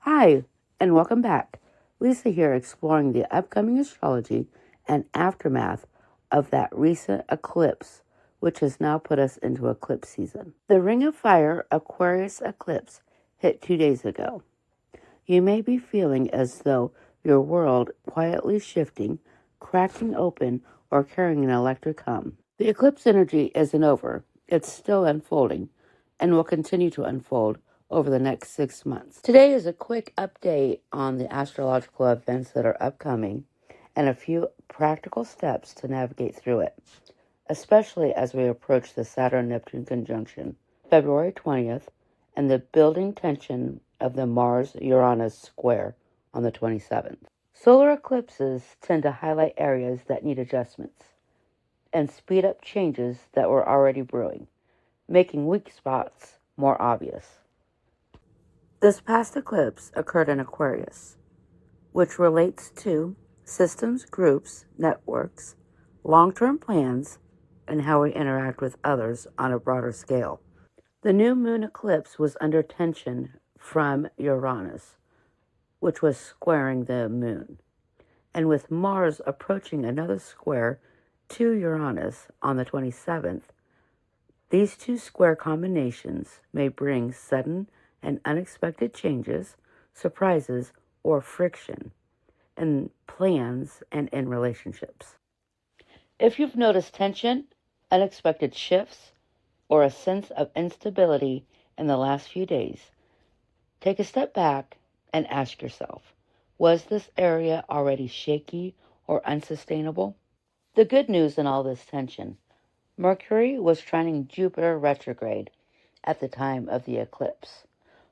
Hi, and welcome back. Lisa here exploring the upcoming astrology and aftermath of that recent eclipse, which has now put us into eclipse season. The Ring of Fire Aquarius Eclipse hit 2 days ago. You may be feeling as though your world quietly shifting, cracking open, or carrying an electric hum. The eclipse energy isn't over. It's still unfolding and will continue to unfold over the next 6 months. Today is a quick update on the astrological events that are upcoming and a few practical steps to navigate through it, especially as we approach the Saturn-Neptune conjunction, February 20th, and the building tension of the Mars-Uranus square on the 27th. Solar eclipses tend to highlight areas that need adjustments and speed up changes that were already brewing, making weak spots more obvious. This past eclipse occurred in Aquarius, which relates to systems, groups, networks, long-term plans, and how we interact with others on a broader scale. The new moon eclipse was under tension from Uranus, which was squaring the moon, and with Mars approaching another square to Uranus on the 27th, these two square combinations may bring sudden and unexpected changes, surprises, or friction in plans and in relationships. If you've noticed tension, unexpected shifts, or a sense of instability in the last few days, take a step back and ask yourself, was this area already shaky or unsustainable? The good news in all this tension: Mercury was trining Jupiter retrograde at the time of the eclipse,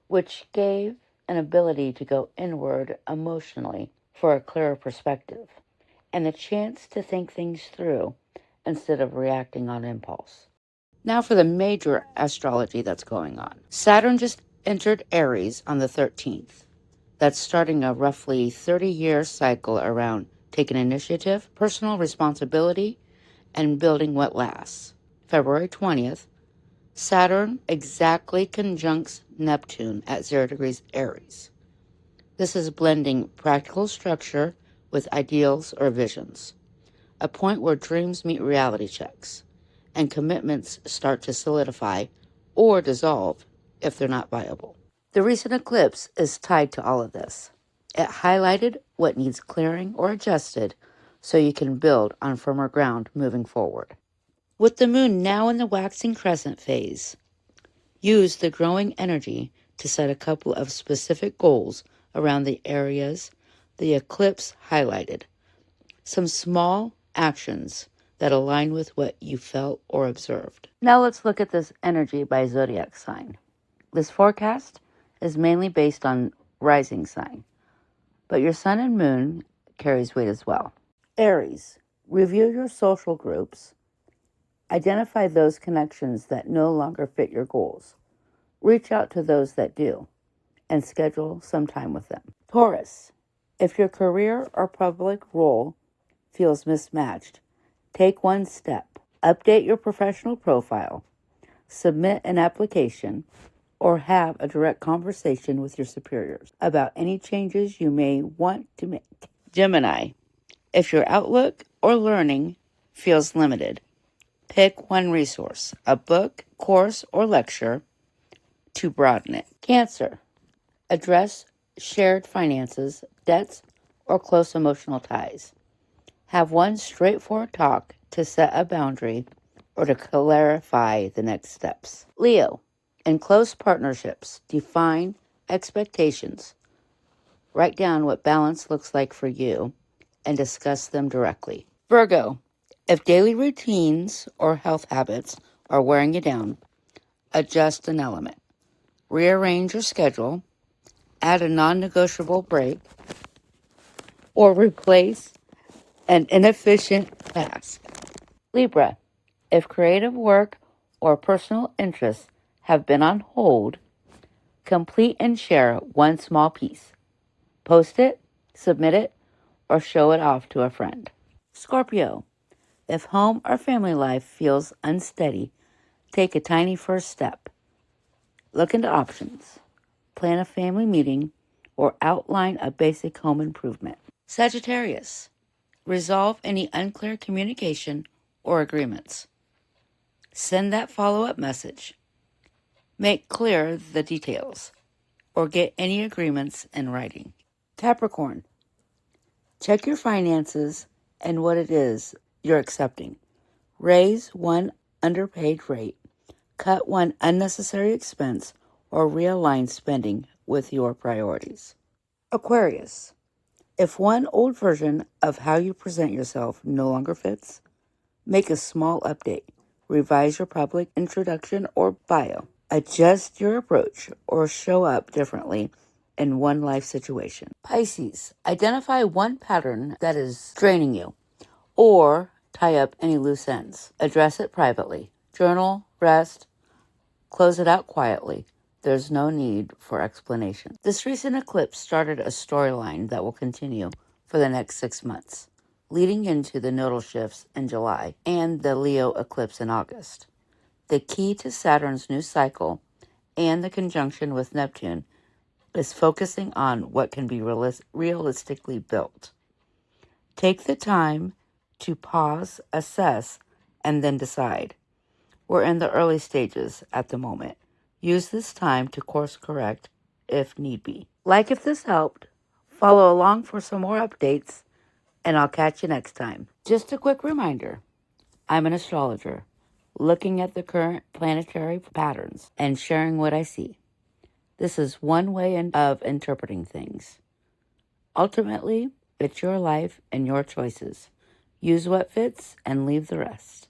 which gave an ability to go inward emotionally for a clearer perspective and a chance to think things through instead of reacting on impulse. Now for the major astrology that's going on. Saturn just entered Aries on the 13th. That's starting a roughly 30-year cycle around taking initiative, personal responsibility, and building what lasts. February 20th, Saturn exactly conjuncts Neptune at 0 degrees Aries. This is blending practical structure with ideals or visions, a point where dreams meet reality checks, and commitments start to solidify or dissolve if they're not viable. The recent eclipse is tied to all of this. It highlighted what needs clearing or adjusted so you can build on firmer ground moving forward. With the moon now in the Waxing Crescent phase, use the growing energy to set a couple of specific goals around the areas the eclipse highlighted. Some small actions that align with what you felt or observed. Now let's look at this energy by zodiac sign. This forecast is mainly based on rising sign, but your sun and moon carries weight as well. Aries, review your social groups. Identify those connections that no longer fit your goals. Reach out to those that do, and schedule some time with them. Taurus, if your career or public role feels mismatched, take one step. Update your professional profile, submit an application, or have a direct conversation with your superiors about any changes you may want to make. Gemini, if your outlook or learning feels limited, pick one resource, a book, course, or lecture to broaden it. Cancer, address shared finances, debts, or close emotional ties. Have one straightforward talk to set a boundary or to clarify the next steps. Leo, in close partnerships, define expectations. Write down what balance looks like for you and discuss them directly. Virgo, if daily routines or health habits are wearing you down, adjust an element. Rearrange your schedule, add a non-negotiable break, or replace an inefficient task. Libra, if creative work or personal interests have been on hold, complete and share one small piece. Post it, submit it, or show it off to a friend. Scorpio, if home or family life feels unsteady, take a tiny first step. Look into options. Plan a family meeting or outline a basic home improvement. Sagittarius, resolve any unclear communication or agreements. Send that follow-up message. Make clear the details, or get any agreements in writing. Capricorn, check your finances and what it is you're accepting. Raise one underpaid rate, cut one unnecessary expense, or realign spending with your priorities. Aquarius, if one old version of how you present yourself no longer fits, make a small update. Revise your public introduction or bio. Adjust your approach or show up differently in one life situation. Pisces, identify one pattern that is draining you or tie up any loose ends. Address it privately. Journal, rest, close it out quietly. There's no need for explanation. This recent eclipse started a storyline that will continue for the next 6 months, leading into the nodal shifts in July and the Leo eclipse in August. The key to Saturn's new cycle and the conjunction with Neptune is focusing on what can be realistically built. Take the time to pause, assess, and then decide. We're in the early stages at the moment. Use this time to course correct if need be. Like if this helped, follow along for some more updates, and I'll catch you next time. Just a quick reminder, I'm an astrologer, looking at the current planetary patterns and sharing what I see. This is one way of interpreting things. Ultimately, it's your life and your choices. Use what fits and leave the rest.